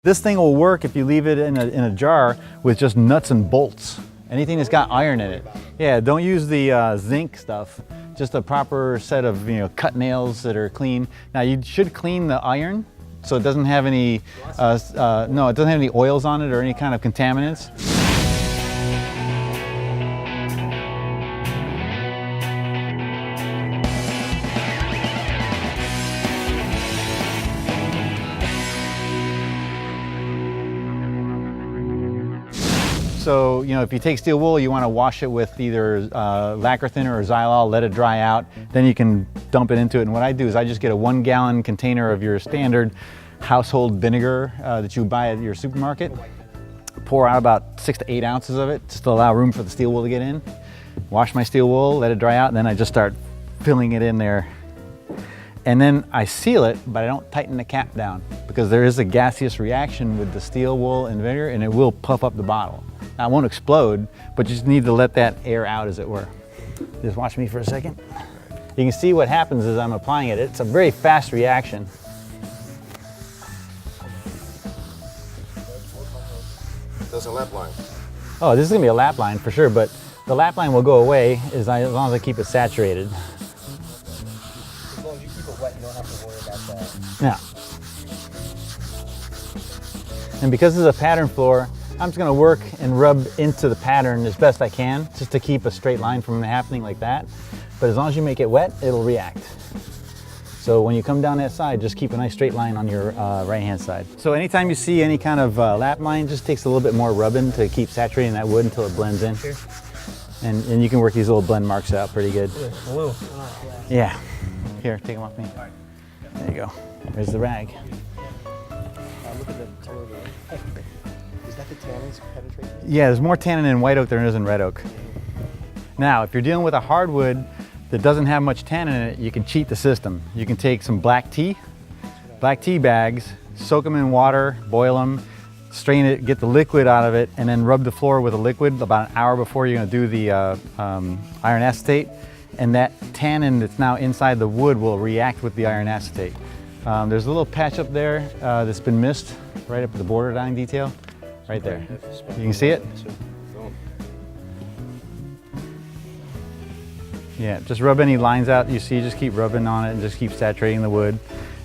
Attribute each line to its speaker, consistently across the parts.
Speaker 1: This thing will work if you leave it in a jar with just nuts and bolts. Anything that's got iron in it. Yeah, don't use the zinc stuff. Just a proper set of cut nails that are clean. Now you should clean the iron so it doesn't have any it doesn't have any oils on it or any kind of contaminants. So, if you take steel wool, you want to wash it with either lacquer thinner or Xylol, let it dry out, then you can dump it into it. And what I do is I just get a 1 gallon container of your standard household vinegar that you buy at your supermarket, pour out about 6 to 8 ounces of it, just to allow room for the steel wool to get in. Wash my steel wool, let it dry out, and then I just start filling it in there. And then I seal it, but I don't tighten the cap down because there is a gaseous reaction with the steel wool and vinegar, and it will puff up the bottle. Now, it won't explode, but you just need to let that air out, as it were. Just watch me for a second. You can see what happens as I'm applying it. It's a very fast reaction.
Speaker 2: There's a lap line.
Speaker 1: Oh, this is gonna be a lap line for sure, but the lap line will go away as long as I keep it saturated.
Speaker 3: As long as you keep it wet, you don't have to worry about that.
Speaker 1: Yeah. And because it's a pattern floor, I'm just gonna work and rub into the pattern as best I can, just to keep a straight line from happening like that. But as long as you make it wet, it'll react. So when you come down that side, just keep a nice straight line on your right-hand side. So anytime you see any kind of lap line, just takes a little bit more rubbing to keep saturating that wood until it blends in.
Speaker 3: Here.
Speaker 1: And you can work these little blend marks out pretty good.
Speaker 3: Blue.
Speaker 1: Yeah. Here, take them off me. There you go. There's the rag.
Speaker 3: Look at the color of the Is that the tannins penetrating?
Speaker 1: Yeah, there's more tannin in white oak than there is in red oak. Now, if you're dealing with a hardwood that doesn't have much tannin in it, you can cheat the system. You can take some black tea bags, soak them in water, boil them, strain it, get the liquid out of it, and then rub the floor with a liquid about an hour before you're gonna do the iron acetate. And that tannin that's now inside the wood will react with the iron acetate. There's a little patch up there that's been missed, right up at the border dyeing detail, right there. You can see it? Yeah, just rub any lines out you see, just keep rubbing on it and just keep saturating the wood.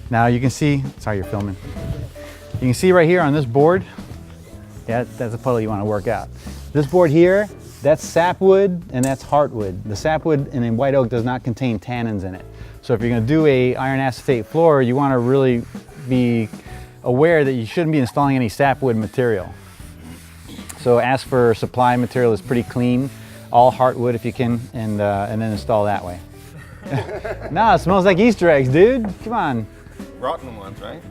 Speaker 1: Now you can see, sorry you're filming. You can see right here on this board, yeah, that's a puddle you want to work out. This board here, that's sapwood and that's heartwood. The sapwood and in white oak does not contain tannins in it. So if you're going to do a iron acetate floor, you want to really be aware that you shouldn't be installing any sapwood material. So ask for supply material that's pretty clean, all heartwood if you can, and then install that way. No, it smells like Easter eggs, dude. Come on.
Speaker 2: Rotten ones, right?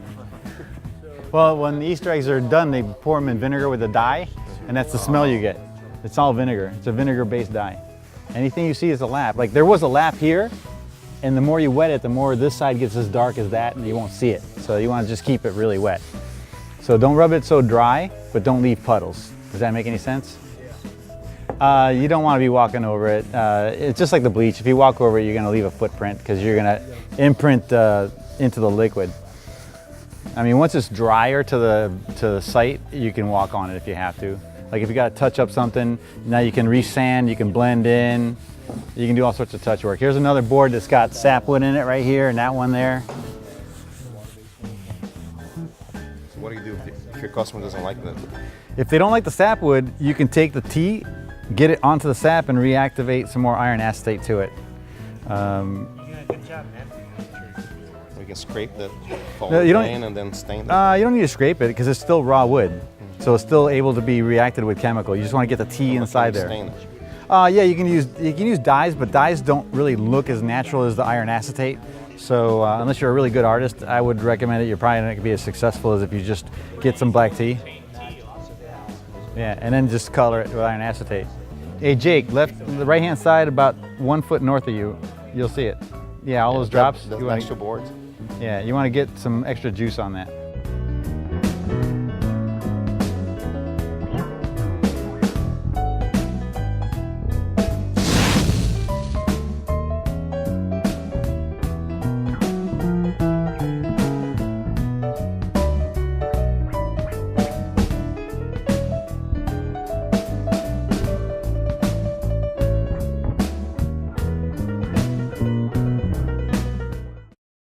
Speaker 1: Well, when the Easter eggs are done, they pour them in vinegar with a dye, and that's the smell you get. It's all vinegar. It's a vinegar-based dye. Anything you see is a lap. Like there was a lap here, and the more you wet it, the more this side gets as dark as that, and you won't see it. So you want to just keep it really wet. So don't rub it so dry, but don't leave puddles. Does that make any sense? You don't want to be walking over it. It's just like the bleach. If you walk over it, you're going to leave a footprint because you're going to imprint into the liquid. I mean, once it's drier to the site, you can walk on it if you have to. Like if you got to touch up something, now you can resand, you can blend in, you can do all sorts of touch work. Here's another board that's got sapwood in it right here, and that one there.
Speaker 2: So what do you do if your customer doesn't like that?
Speaker 1: If they don't like the sapwood, you can take the tea, get it onto the sap, and reactivate some more iron acetate to it.
Speaker 3: Good job, man.
Speaker 2: We can scrape that
Speaker 1: No, you don't-
Speaker 2: and then stain it.
Speaker 1: You don't need to scrape it because it's still raw wood. So it's still able to be reacted with chemical. You just want to get the tea inside there.
Speaker 2: Stain it.
Speaker 1: Yeah, you can use dyes, but dyes don't really look as natural as the iron acetate. So unless you're a really good artist, I would recommend it. You're probably not going to be as successful as if you just get some black tea. Yeah, and then just color it with iron acetate. Hey Jake, the right-hand side about 1 foot north of you, you'll see it. Yeah, all those drops.
Speaker 2: That's
Speaker 1: You wanna-
Speaker 2: extra boards.
Speaker 1: Yeah, you want to get some extra juice on that.